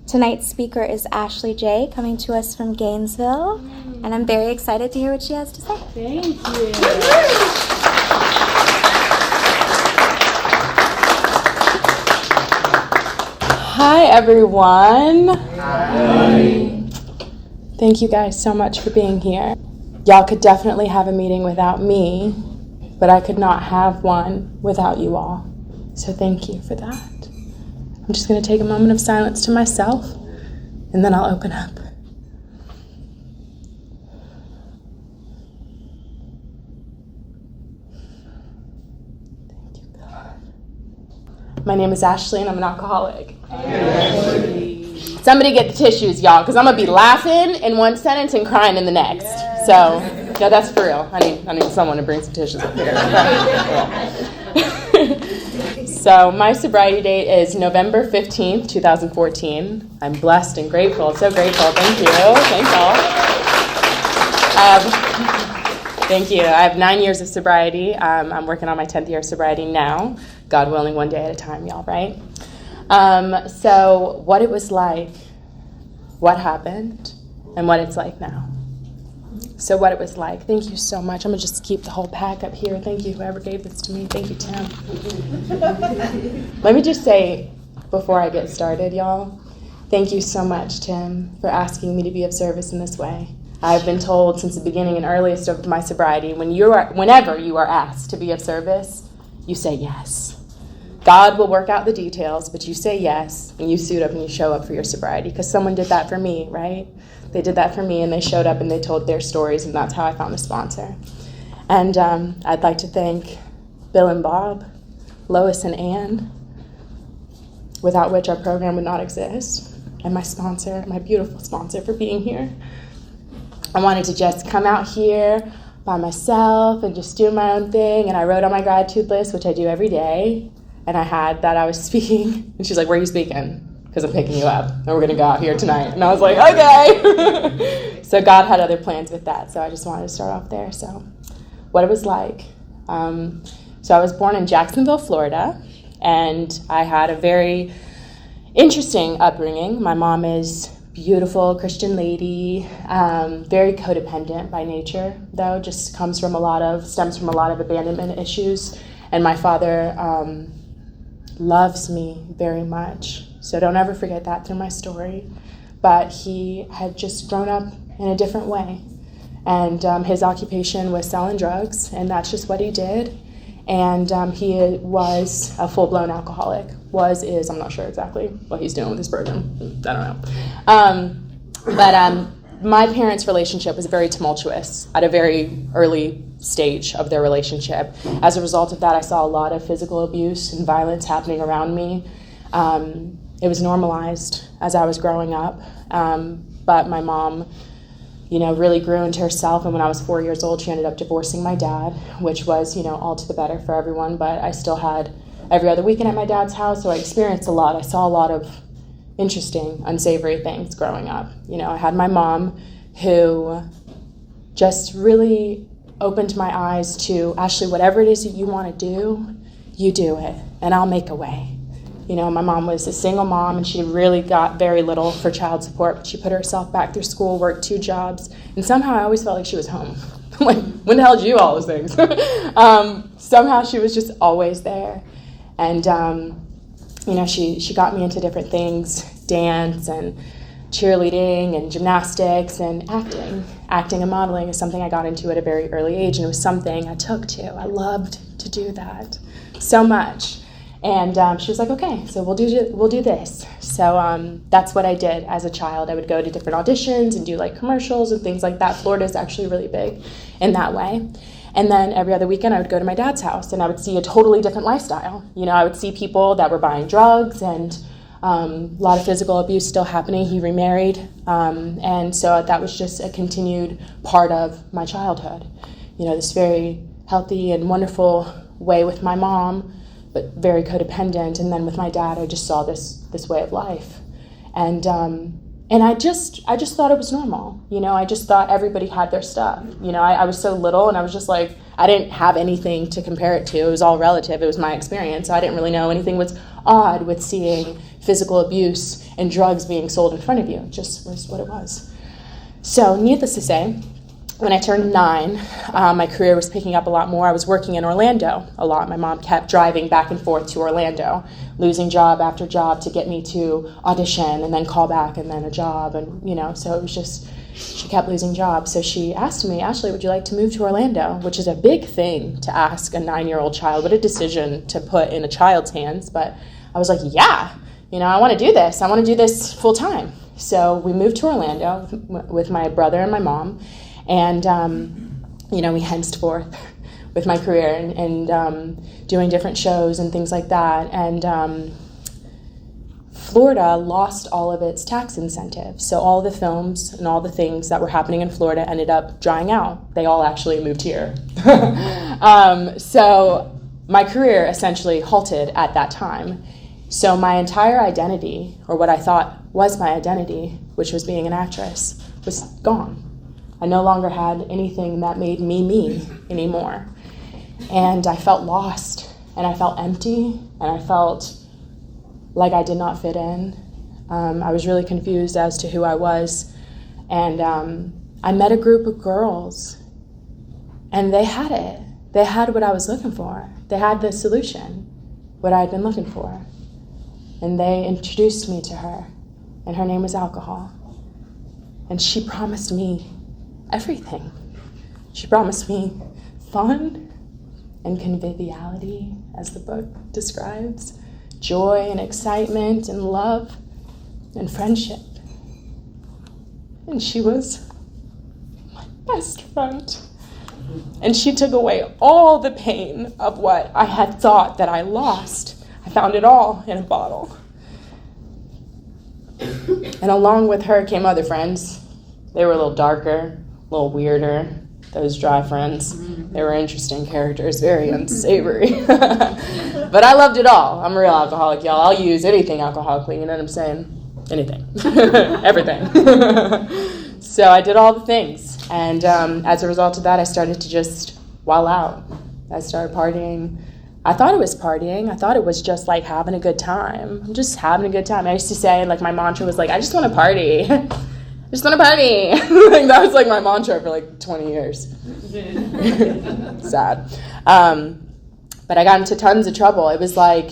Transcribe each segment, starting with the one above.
Tonight's speaker is Ashley J, coming to us from Gainesville, and I'm very excited to hear what she has to say. Thank you. Hi, everyone. Hi. Thank you guys so much for being here. Y'all could definitely have a meeting without me, but I could not have one without you all. So thank you for that. I'm just going to take a moment of silence to myself, and then I'll open up. Thank you, God. My name is Ashley, and I'm an alcoholic. Somebody get the tissues, y'all, because I'm going to be laughing in one sentence and crying in the next. So, no, that's for real. I need someone to bring some tissues up here. So my sobriety date is November 15th, 2014. I'm blessed and grateful. So grateful. Thank you. Thanks all. Thank you. I have 9 years of sobriety. I'm working on my 10th year of sobriety now. God willing, one day at a time, y'all, right? So what it was like, what happened, and what it's like now. So what it was like. Thank you so much. I'm going to just keep the whole pack up here. Thank you, whoever gave this to me. Thank you, Tim. Let me just say, before I get started, y'all, thank you so much, Tim, for asking me to be of service in this way. I've been told since the beginning and earliest of my sobriety, whenever you are asked to be of service, you say yes. God will work out the details, but you say yes, and you suit up and you show up for your sobriety, because someone did that for me, right? They did that for me, and they showed up and they told their stories, and that's how I found a sponsor. And I'd like to thank Bill and Bob, Lois and Ann, without which our program would not exist, and my sponsor, my beautiful sponsor, for being here. I wanted to just come out here by myself and just do my own thing, and I wrote on my gratitude list, which I do every day, and I had that I was speaking, and she's like, "Where are you speaking?" Because I'm picking you up, and we're going to go out here tonight. And I was like, okay. So God had other plans with that, so I just wanted to start off there. So what it was like. So I was born in Jacksonville, Florida, and I had a very interesting upbringing. My mom is beautiful Christian lady, very codependent by nature, though, just stems from a lot of abandonment issues. And my father loves me very much. So don't ever forget that through my story. But he had just grown up in a different way. And his occupation was selling drugs, and that's just what he did. And he was a full-blown alcoholic. Is, I'm not sure exactly what he's doing with his program. I don't know. But my parents' relationship was very tumultuous at a very early stage of their relationship. As a result of that, I saw a lot of physical abuse and violence happening around me. It was normalized as I was growing up, but my mom, really grew into herself, and when I was 4 years old, she ended up divorcing my dad, which was, all to the better for everyone, but I still had every other weekend at my dad's house, so I experienced a lot. I saw a lot of interesting, unsavory things growing up. I had my mom who just really opened my eyes to, Ashley, whatever it is that you want to do, you do it, and I'll make a way. My mom was a single mom, and she really got very little for child support, but she put herself back through school, worked 2 jobs, and somehow I always felt like she was home. Like, when the hell did you do all those things? Somehow she was just always there. And, she got me into different things, dance and cheerleading and gymnastics and acting. Acting and modeling is something I got into at a very early age, and it was something I took to. I loved to do that so much. And she was like, okay, so we'll do this. So that's what I did as a child. I would go to different auditions and do like commercials and things like that. Florida is actually really big in that way. And then every other weekend I would go to my dad's house, and I would see a totally different lifestyle. I would see people that were buying drugs, and a lot of physical abuse still happening. He remarried. And so that was just a continued part of my childhood. This very healthy and wonderful way with my mom, but very codependent. And then with my dad, I just saw this way of life. And And I just thought it was normal. I just thought everybody had their stuff. I was so little, and I was just like, I didn't have anything to compare it to. It was all relative. It was my experience. So I didn't really know anything was odd with seeing physical abuse and drugs being sold in front of you. It just was what it was. So needless to say, when I turned 9, my career was picking up a lot more. I was working in Orlando a lot. My mom kept driving back and forth to Orlando, losing job after job to get me to audition and then call back and then a job. And, so it was just, she kept losing jobs. So she asked me, Ashley, would you like to move to Orlando? Which is a big thing to ask a 9-year-old child. What a decision to put in a child's hands. But I was like, yeah, I want to do this. I want to do this full time. So we moved to Orlando with my brother and my mom. And, we henceforth with my career and doing different shows and things like that. And Florida lost all of its tax incentives. So all the films and all the things that were happening in Florida ended up drying out. They all actually moved here. So my career essentially halted at that time. So my entire identity, or what I thought was my identity, which was being an actress, was gone. I no longer had anything that made me anymore. And I felt lost, and I felt empty, and I felt like I did not fit in. I was really confused as to who I was. And I met a group of girls, and they had it. They had what I was looking for. They had the solution, what I had been looking for. And they introduced me to her, and her name was alcohol. And she promised me everything. She promised me fun and conviviality, as the book describes, joy and excitement and love and friendship. And she was my best friend. And she took away all the pain of what I had thought that I lost. I found it all in a bottle. And along with her came other friends. They were a little darker, a little weirder, those dry friends. They were interesting characters, very unsavory. But I loved it all. I'm a real alcoholic, y'all. I'll use anything alcoholically, you know what I'm saying? Anything. Everything. So I did all the things. And as a result of that, I started to just wild out. I started partying. I thought it was partying. I thought it was just like having a good time. I'm just having a good time. I used to say, like, my mantra was like, I just want to party. I just want to party. Like, that was like my mantra for like 20 years. Sad. But I got into tons of trouble. It was like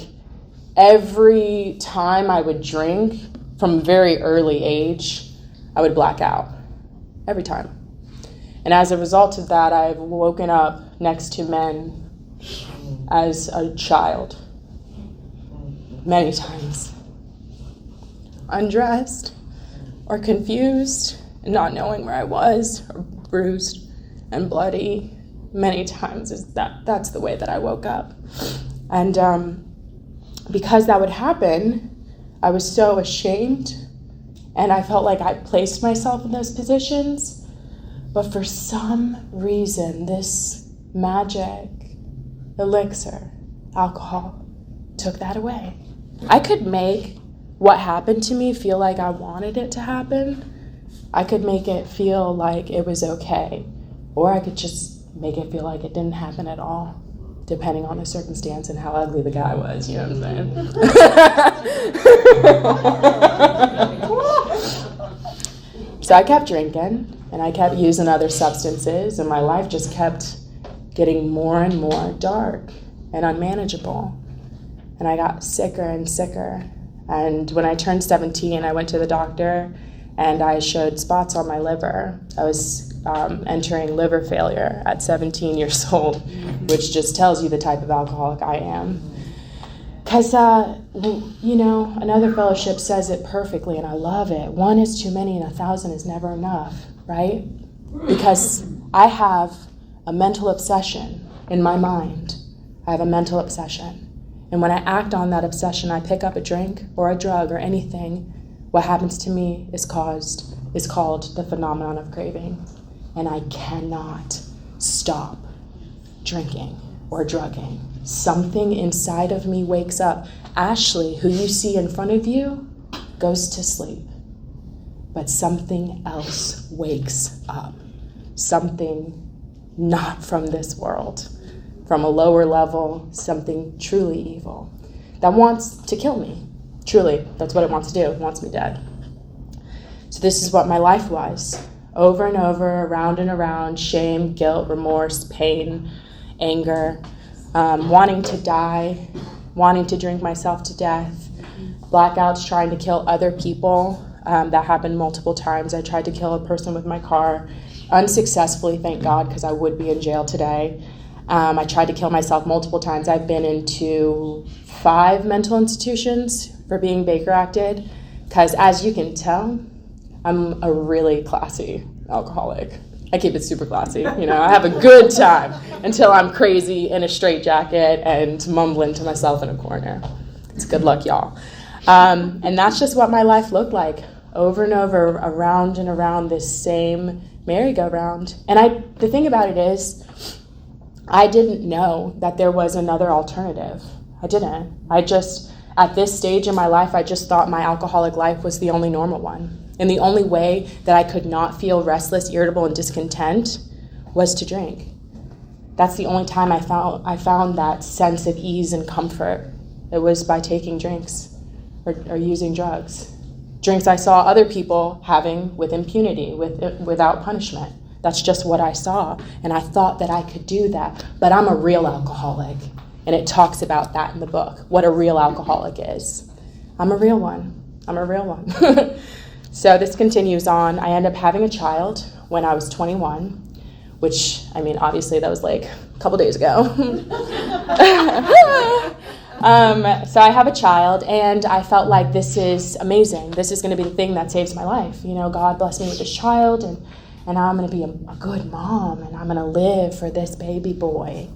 every time I would drink from a very early age, I would black out. Every time. And as a result of that, I've woken up next to men as a child many times. Undressed, or confused, and not knowing where I was, or bruised and bloody. Many times that's the way that I woke up. And because that would happen, I was so ashamed, and I felt like I placed myself in those positions. But for some reason, this magic elixir, alcohol, took that away. I could make what happened to me feel like I wanted it to happen. I could make it feel like it was okay. Or I could just make it feel like it didn't happen at all, depending on the circumstance and how ugly the guy was, you know what I'm saying? So I kept drinking, and I kept using other substances, and my life just kept getting more and more dark and unmanageable. And I got sicker and sicker. And when I turned 17, I went to the doctor, and I showed spots on my liver. I was entering liver failure at 17 years old, which just tells you the type of alcoholic I am. Because, another fellowship says it perfectly, and I love it. 1 is too many, and 1,000 is never enough, right? Because I have a mental obsession in my mind. I have a mental obsession. And when I act on that obsession, I pick up a drink or a drug or anything, what happens to me is called the phenomenon of craving. And I cannot stop drinking or drugging. Something inside of me wakes up. Ashley, who you see in front of you, goes to sleep. but something else wakes up. Something not from this world, from a lower level, something truly evil that wants to kill me. Truly, that's what it wants to do. It wants me dead. So this is what my life was. Over and over, around and around, shame, guilt, remorse, pain, anger, wanting to die, wanting to drink myself to death, blackouts, trying to kill other people. That happened multiple times. I tried to kill a person with my car, unsuccessfully, thank God, because I would be in jail today. I tried to kill myself multiple times. I've been into 5 mental institutions for being Baker acted, because as you can tell, I'm a really classy alcoholic. I keep it super classy. I have a good time until I'm crazy in a straitjacket and mumbling to myself in a corner. It's good luck, y'all. And that's just what my life looked like, over and over, around and around this same merry-go-round. And the thing about it is, I didn't know that there was another alternative. I didn't. At this stage in my life, I just thought my alcoholic life was the only normal one. And the only way that I could not feel restless, irritable, and discontent was to drink. That's the only time I found that sense of ease and comfort. It was by taking drinks or using drugs. Drinks I saw other people having with impunity, without punishment. That's just what I saw. And I thought that I could do that. But I'm a real alcoholic. And it talks about that in the book, what a real alcoholic is. I'm a real one. So this continues on. I end up having a child when I was 21, which, obviously that was like a couple days ago. So I have a child, and I felt like this is amazing. This is going to be the thing that saves my life. God blessed me with this child, and I'm going to be a good mom, and I'm going to live for this baby boy,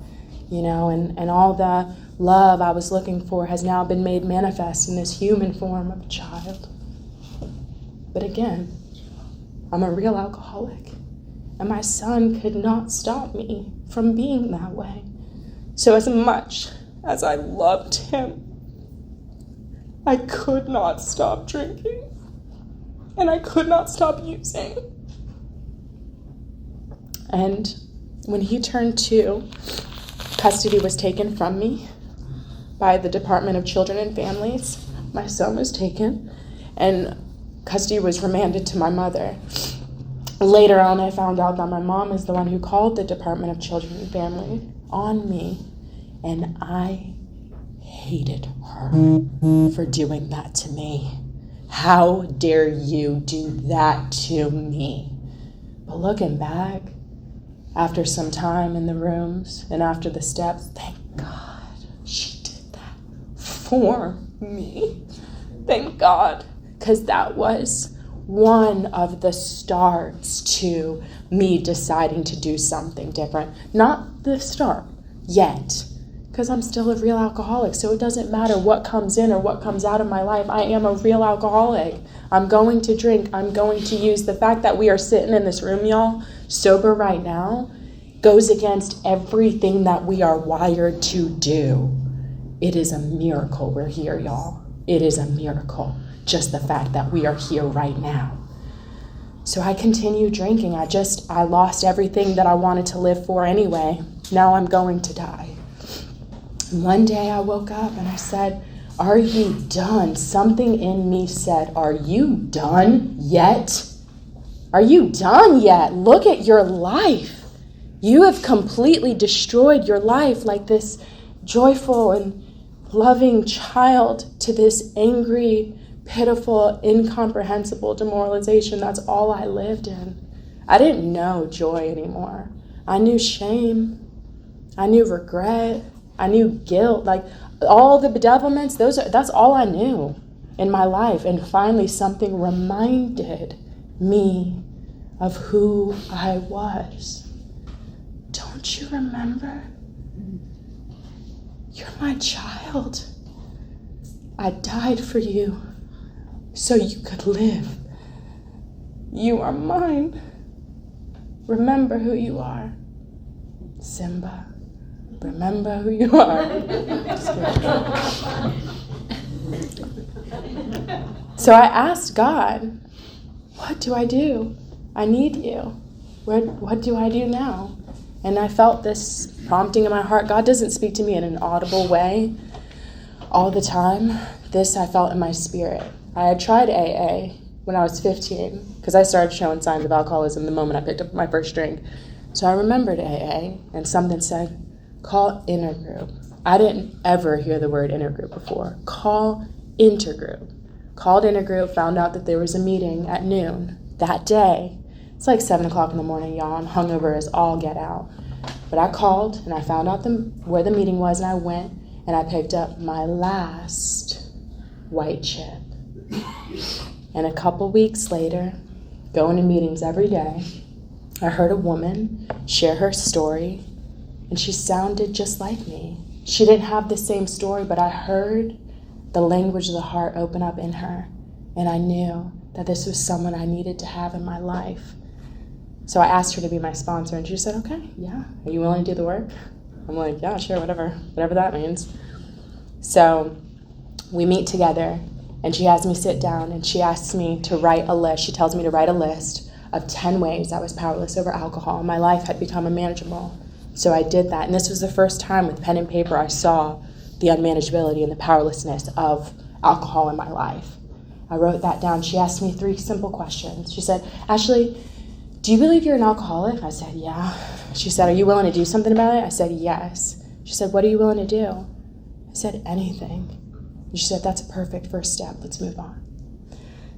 and all the love I was looking for has now been made manifest in this human form of a child. But again, I'm a real alcoholic, and my son could not stop me from being that way. So as much as I loved him, I could not stop drinking, and I could not stop using. And when he turned 2, custody was taken from me by the Department of Children and Families. My son was taken, and custody was remanded to my mother. Later on, I found out that my mom is the one who called the Department of Children and Family on me, and I hated her for doing that to me. How dare you do that to me? But looking back, after some time in the rooms and after the steps, thank God she did that for me. Thank God, because that was one of the starts to me deciding to do something different. Not the start yet, because I'm still a real alcoholic, so it doesn't matter what comes in or what comes out of my life. I am a real alcoholic. I'm going to drink. I'm going to use. The fact that we are sitting in this room, y'all, sober right now, goes against everything that we are wired to do. It is a miracle we're here, y'all. It is a miracle. Just the fact that we are here right now. So I continue drinking. I lost everything that I wanted to live for anyway. Now I'm going to die. One day I woke up and I said, "Are you done?" Something in me said, "Are you done yet? Are you done yet? Look at your life. You have completely destroyed your life, like this joyful and loving child to this angry, pitiful, incomprehensible demoralization. That's all I lived in. I didn't know joy anymore. I knew shame. I knew regret. I knew guilt. Like all the bedevilments, that's all I knew in my life. And finally something reminded me of who I was. Don't you remember? You're my child. I died for you so you could live. You are mine. Remember who you are. Simba, remember who you are. So I asked God, what do I do? I need you. What do I do now? And I felt this prompting in my heart. God doesn't speak to me in an audible way all the time. This I felt in my spirit. I had tried AA when I was 15 because I started showing signs of alcoholism the moment I picked up my first drink. So I remembered AA, and something said, call intergroup. I didn't ever hear the word intergroup before. Call intergroup. Called intergroup, found out that there was a meeting at noon that day. It's like 7 o'clock in the morning, y'all. I'm hungover as all get out. But I called, and I found out where the meeting was, and I went, and I picked up my last white chip. And a couple weeks later, going to meetings every day, I heard a woman share her story, and she sounded just like me. She didn't have the same story, but I heard the language of the heart open up in her, and I knew that this was someone I needed to have in my life. So I asked her to be my sponsor, and she said, okay, yeah, are you willing to do the work? I'm like, yeah, sure, whatever that means. So we meet together, and she has me sit down, and she asks me to write a list. She tells me to write a list of 10 ways I was powerless over alcohol. My life had become unmanageable. So I did that, and this was the first time with pen and paper I saw the unmanageability and the powerlessness of alcohol in my life. I wrote that down. She asked me 3 simple questions. She said, Ashley, do you believe you're an alcoholic? I said, yeah. She said, are you willing to do something about it? I said, yes. She said, what are you willing to do? I said, anything. And she said, that's a perfect first step. Let's move on.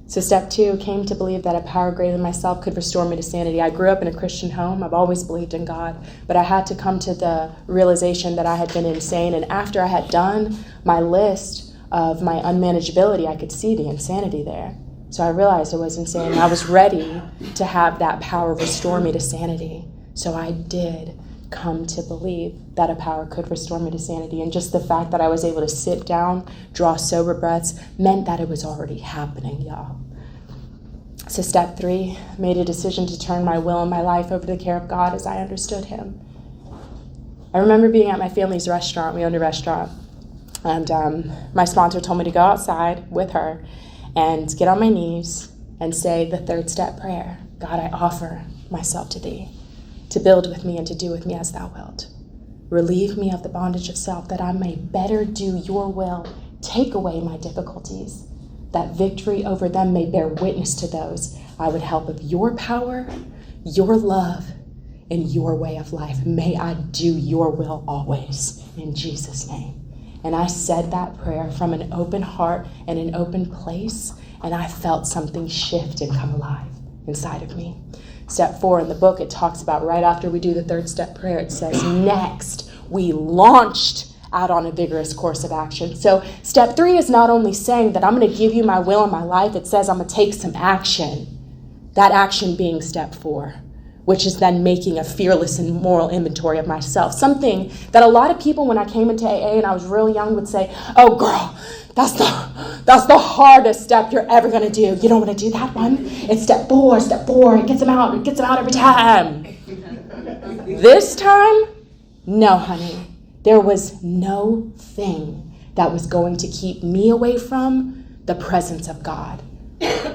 So step 2, came to believe that a power greater than myself could restore me to sanity. I grew up in a Christian home. I've always believed in God, but I had to come to the realization that I had been insane. And after I had done my list of my unmanageability, I could see the insanity there. So I realized I was insane. I was ready to have that power restore me to sanity. So I did come to believe that a power could restore me to sanity. And just the fact that I was able to sit down, draw sober breaths, meant that it was already happening, y'all. So step 3, made a decision to turn my will and my life over to the care of God as I understood him. I remember being at my family's restaurant. We owned a restaurant. And my sponsor told me to go outside with her and get on my knees and say the 3rd step prayer. God, I offer myself to thee, to build with me and to do with me as thou wilt. Relieve me of the bondage of self, that I may better do your will. Take away my difficulties, that victory over them may bear witness to those I would help of your power, your love, and your way of life. May I do your will always, in Jesus' name. And I said that prayer from an open heart and an open place, and I felt something shift and come alive inside of me. Step 4 in the book, it talks about right after we do the 3rd step prayer, it says, next, we launched out on a vigorous course of action. So step 3 is not only saying that I'm going to give you my will and my life, it says I'm going to take some action. That action being step 4, which is then making a fearless and moral inventory of myself. Something that a lot of people, when I came into AA and I was real young, would say, oh girl, that's the hardest step you're ever going to do. You don't want to do that one? It's step 4. It gets them out every time. This time, no, honey. There was no thing that was going to keep me away from the presence of God,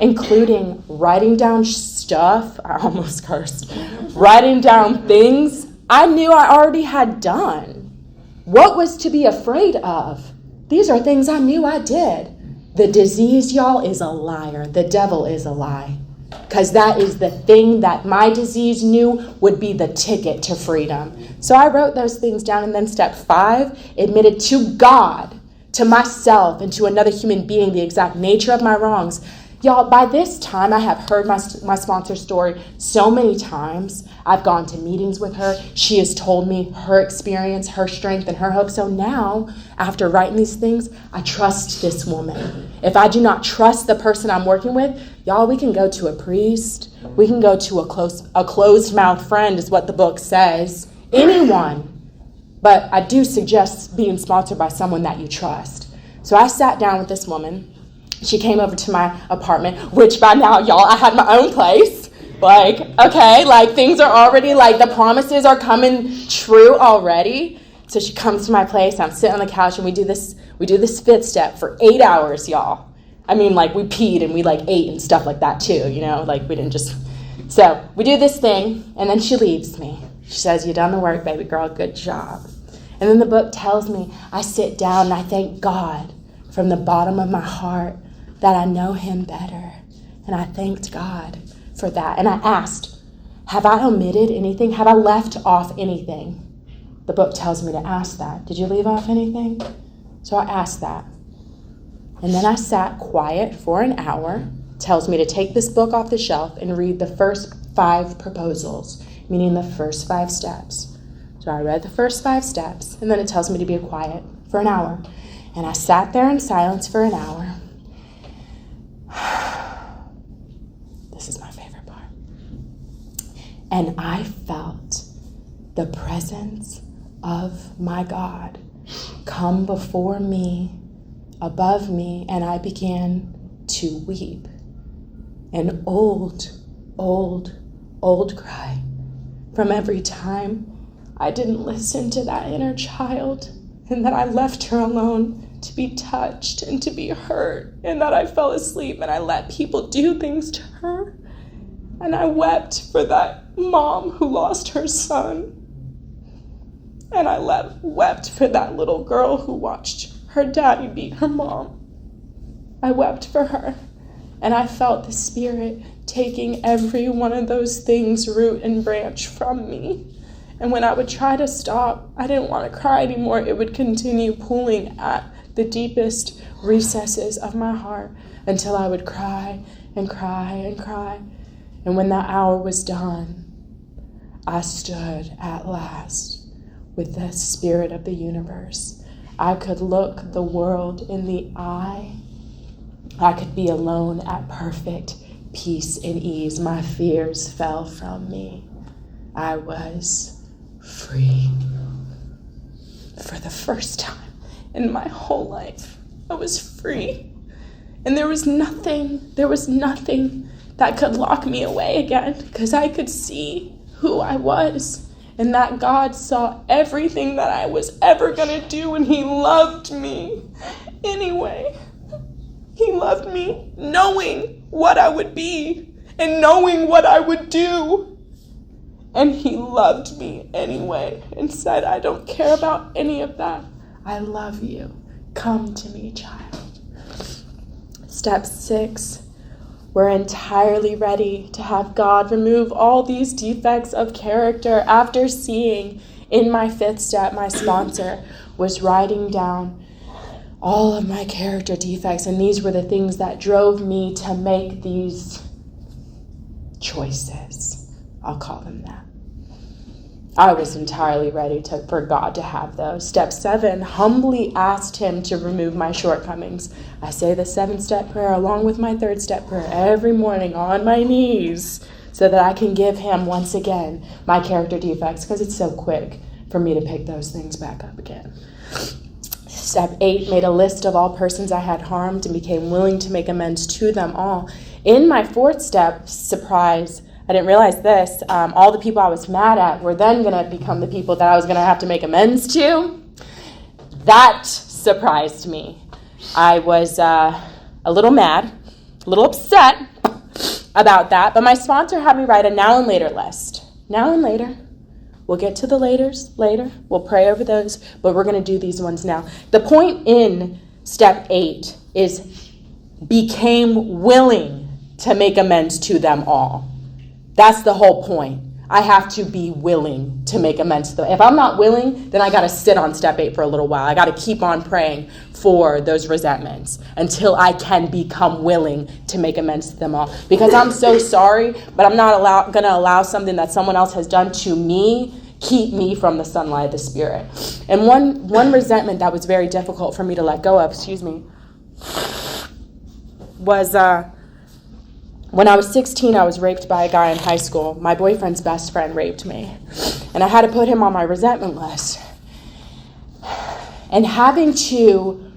including writing down stuff. I almost cursed. Writing down things I knew I already had done. What was to be afraid of? These are things I knew I did. The disease, y'all, is a liar. The devil is a lie. Because that is the thing that my disease knew would be the ticket to freedom. So I wrote those things down. And then step 5, admitted to God, to myself, and to another human being the exact nature of my wrongs. Y'all, by this time, I have heard my sponsor's story so many times. I've gone to meetings with her. She has told me her experience, her strength, and her hope. So now, after writing these things, I trust this woman. If I do not trust the person I'm working with, y'all, we can go to a priest. We can go to a closed-mouthed friend, is what the book says. Anyone. But I do suggest being sponsored by someone that you trust. So I sat down with this woman. She came over to my apartment, which by now, y'all, I had my own place. Things are already, the promises are coming true already. So she comes to my place, I'm sitting on the couch, and we do this 5th step for 8 hours, y'all. I mean, like, we peed and we, like, ate and stuff like that, too, you know? Like, we didn't just... So, we do this thing, and then she leaves me. She says, "You done the work, baby girl. Good job." And then the book tells me, I sit down and I thank God from the bottom of my heart that I know him better. And I thanked God for that. And I asked, have I omitted anything? Have I left off anything? The book tells me to ask that. Did you leave off anything? So I asked that. And then I sat quiet for an hour. Tells me to take this book off the shelf and read the first 5 proposals, meaning the first 5 steps. So I read the first 5 steps, and then it tells me to be quiet for an hour. And I sat there in silence for an hour. This is my favorite part. And I felt the presence of my God come before me, above me, and I began to weep. An old cry from every time I didn't listen to that inner child, and that I left her alone to be touched and to be hurt, and that I fell asleep and I let people do things to her. And I wept for that mom who lost her son. And I wept for that little girl who watched her daddy beat her mom. I wept for her. And I felt the Spirit taking every one of those things root and branch from me. And when I would try to stop, I didn't want to cry anymore. It would continue pulling at the deepest recesses of my heart until I would cry and cry and cry. And when that hour was done, I stood at last with the Spirit of the universe. I could look the world in the eye. I could be alone at perfect peace and ease. My fears fell from me. I was free. For the first time in my whole life, I was free. And there was nothing that could lock me away again, because I could see who I was, and that God saw everything that I was ever going to do, and he loved me anyway. He loved me knowing what I would be and knowing what I would do. And he loved me anyway and said, "I don't care about any of that. I love you. Come to me, child." Step 6, we're entirely ready to have God remove all these defects of character after seeing in my 5th step, my sponsor was writing down all of my character defects, and these were the things that drove me to make these choices. I'll call them that. I was entirely ready for God to have those. Step 7, humbly asked him to remove my shortcomings. I say the 7-step prayer along with my 3rd-step prayer every morning on my knees so that I can give him once again my character defects, because it's so quick for me to pick those things back up again. Step 8, made a list of all persons I had harmed and became willing to make amends to them all. In my 4th step, surprise, I didn't realize this, all the people I was mad at were then going to become the people that I was going to have to make amends to. That surprised me. I was a little mad, a little upset about that, but my sponsor had me write a now and later list. Now and later. We'll get to the laters later. We'll pray over those, but we're going to do these ones now. The point in step 8 is became willing to make amends to them all. That's the whole point. I have to be willing to make amends to them. If I'm not willing, then I got to sit on step 8 for a little while. I got to keep on praying for those resentments until I can become willing to make amends to them all. Because I'm so sorry, but I'm not going to allow something that someone else has done to me keep me from the sunlight of the Spirit. And one resentment that was very difficult for me to let go of, was when I was 16, I was raped by a guy in high school. My boyfriend's best friend raped me. And I had to put him on my resentment list. And having to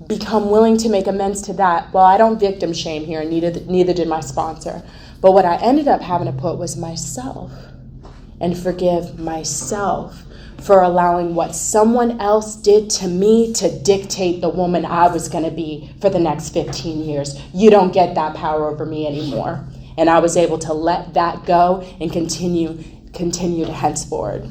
become willing to make amends to that, well, I don't victim shame here, and neither did my sponsor. But what I ended up having to put was myself, and forgive myself for allowing what someone else did to me to dictate the woman I was going to be for the next 15 years. You don't get that power over me anymore. And I was able to let that go and continue to henceforward.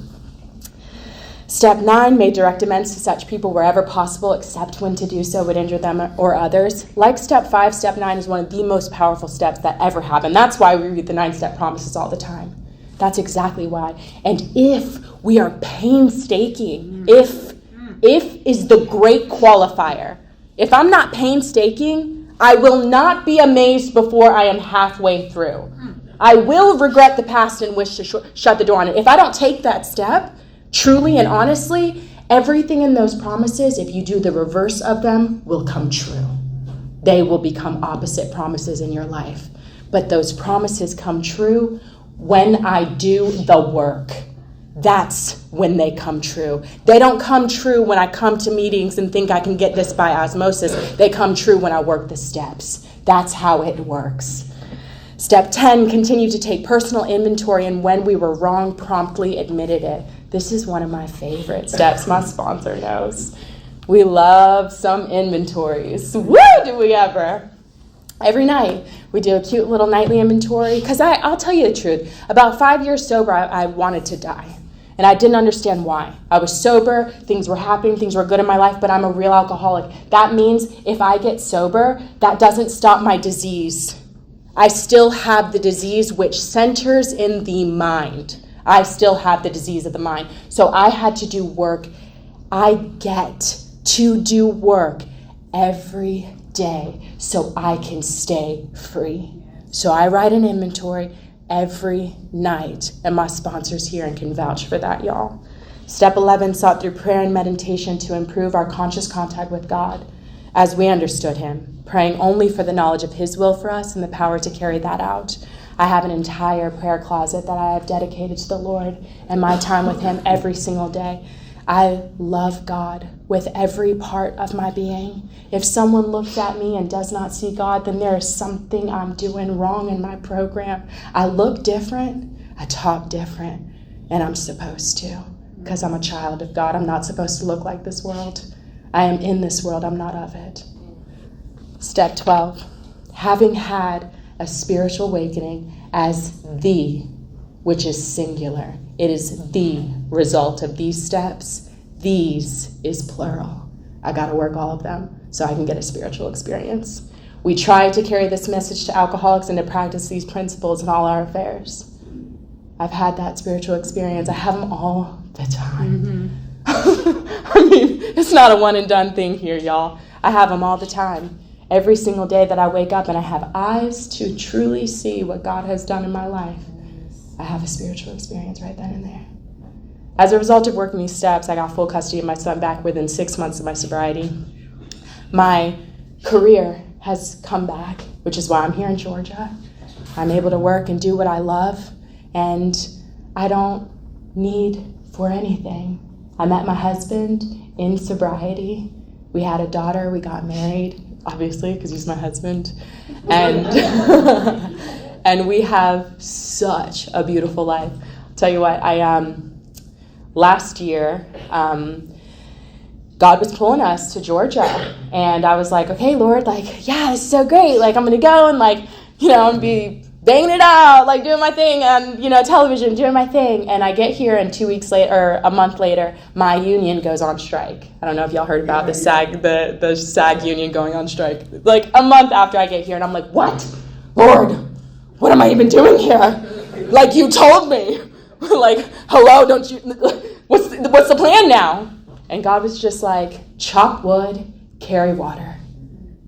Step 9, make direct amends to such people wherever possible, except when to do so would injure them or others. Like step 5, step 9 is one of the most powerful steps that ever happen. That's why we read the 9-step promises all the time. That's exactly why. And if we are painstaking, if is the great qualifier. If I'm not painstaking, I will not be amazed before I am halfway through. I will regret the past and wish to shut the door on it. If I don't take that step, truly and honestly, everything in those promises, if you do the reverse of them, will come true. They will become opposite promises in your life. But those promises come true when I do the work. That's when they come true. They don't come true when I come to meetings and think I can get this by osmosis. They come true when I work the steps. That's how it works. Step 10, continue to take personal inventory, and when we were wrong, promptly admitted it. This is one of my favorite steps. My sponsor knows. We love some inventories. Woo, do we ever? Every night, we do a cute little nightly inventory. Because I'll tell you the truth. About 5 years sober, I wanted to die. And I didn't understand why. I was sober, things were happening, things were good in my life, but I'm a real alcoholic. That means if I get sober, that doesn't stop my disease. I still have the disease which centers in the mind. I still have the disease of the mind. So I had to do work. I get to do work every day so I can stay free. So I write an inventory every night, and my sponsor's here and can vouch for that, y'all. Step 11, sought through prayer and meditation to improve our conscious contact with God as we understood him, praying only for the knowledge of his will for us and the power to carry that out. I have an entire prayer closet that I have dedicated to the Lord and my time with him every single day. I love God with every part of my being. If someone looks at me and does not see God, then there is something I'm doing wrong in my program. I look different, I talk different, and I'm supposed to, because I'm a child of God. I'm not supposed to look like this world. I am in this world, I'm not of it. Step 12, having had a spiritual awakening as the, which is singular. It is the result of these steps. These is plural. I got to work all of them so I can get a spiritual experience. We try to carry this message to alcoholics and to practice these principles in all our affairs. I've had that spiritual experience. I have them all the time. I mean, it's not a one and done thing here, y'all. I have them all the time. Every single day that I wake up and I have eyes to truly see what God has done in my life, I have a spiritual experience right then and there. As a result of working these steps, I got full custody of my son back within 6 months of my sobriety. My career has come back, which is why I'm here in Georgia. I'm able to work and do what I love, and I don't need for anything. I met my husband in sobriety. We had a daughter. We got married, obviously, because he's my husband. And and we have such a beautiful life. I'll tell you what, last year, God was pulling us to Georgia. And I was like, okay, Lord, yeah, this is so great. I'm going to go and, I'm going to be banging it out, doing my thing on, television, doing my thing. And I get here, and 2 weeks later, or a month later, my union goes on strike. I don't know if y'all heard about the SAG union going on strike. A month after I get here, and I'm like, what? Lord, what am I even doing here? You told me. Hello, don't you, what's the plan now? And God was just like, chop wood, carry water.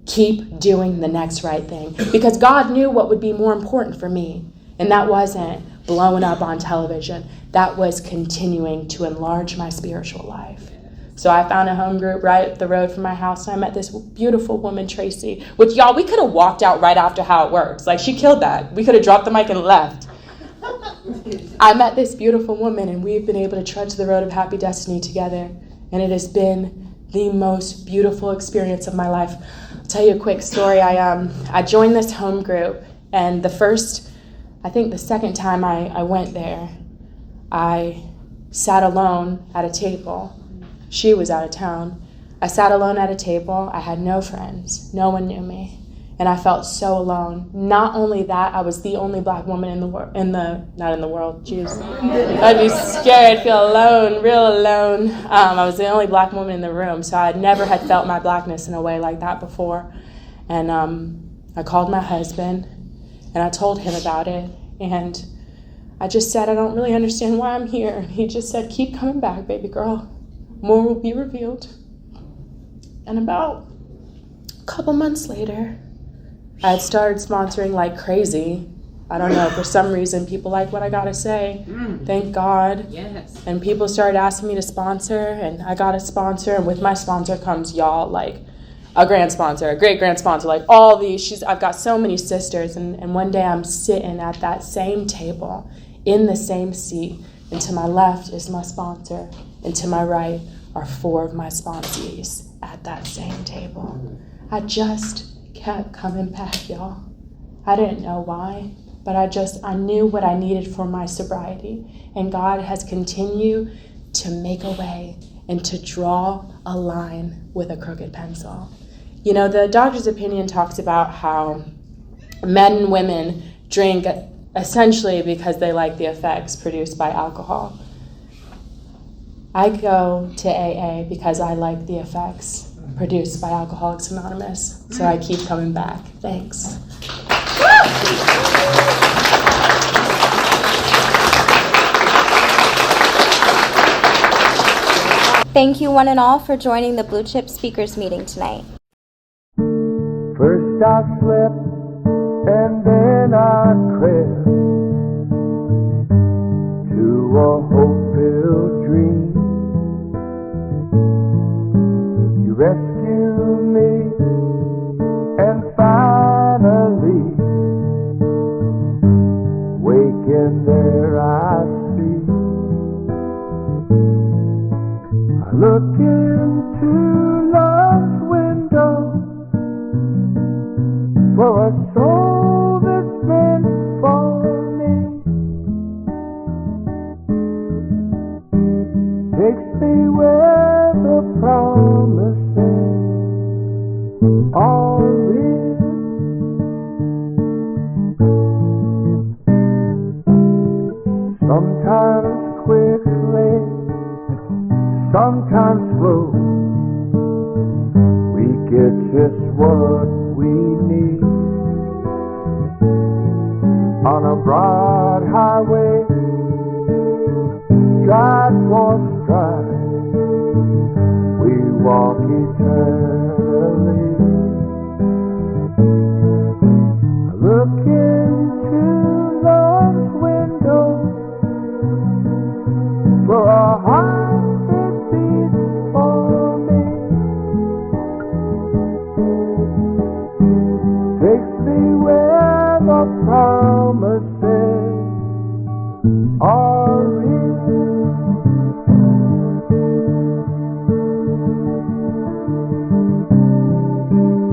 Keep doing the next right thing. Because God knew what would be more important for me. And that wasn't blowing up on television. That was continuing to enlarge my spiritual life. So I found a home group right up the road from my house. And I met this beautiful woman, Tracy. Which, y'all, we could have walked out right after How It Works. She killed that. We could have dropped the mic and left. I met this beautiful woman, and we've been able to trudge the road of happy destiny together. And it has been the most beautiful experience of my life. I'll tell you a quick story. I joined this home group, and the second time I went there, I sat alone at a table. She was out of town. I sat alone at a table. I had no friends. No one knew me. And I felt so alone. Not only that, I was the only black woman in the world, not in the world, jeez. I'd be scared, I'd feel alone, real alone. I was the only black woman in the room, so I never had felt my blackness in a way like that before. And I called my husband, and I told him about it. And I just said, I don't really understand why I'm here. And he just said, keep coming back, baby girl. More will be revealed. And about a couple months later, I had started sponsoring like crazy. I don't know, for some reason, people like what I gotta say. Thank God. Yes. And people started asking me to sponsor, and I got a sponsor. And with my sponsor comes y'all, like a grand sponsor, a great grand sponsor, like all these. I've got so many sisters. And one day I'm sitting at that same table, in the same seat. And to my left is my sponsor, and to my right are 4 of my sponsees at that same table. I just kept coming back, y'all. I didn't know why, but I knew what I needed for my sobriety. And God has continued to make a way and to draw a line with a crooked pencil. You know, the doctor's opinion talks about how men and women drink essentially because they like the effects produced by alcohol. I go to AA because I like the effects produced by Alcoholics Anonymous. So I keep coming back. Thanks. Thank you one and all for joining the Blue Chip Speakers meeting tonight. First I slept and then I crept to a hope-filled dream. You rescued me and finally waking there I see. I look into love's window for a soul that's meant for me. Takes me where the promises are real. Sometimes quickly, sometimes slow, we get just what we need. On a broad highway, stride for stride, we walk eternally. I look into love's window for a heart that beats for me. Takes me where the promises are real.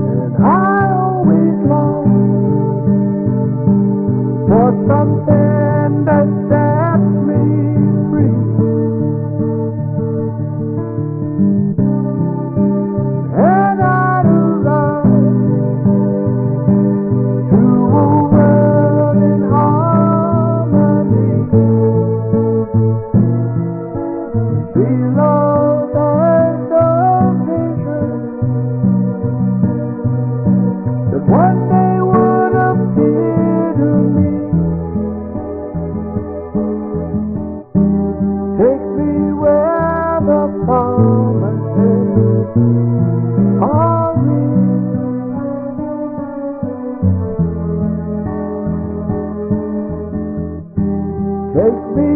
And I always long for something that sets me free. And I'd run to a world in harmony. See love as a vision that one day would appear to me. Take me where the promises are real. Take me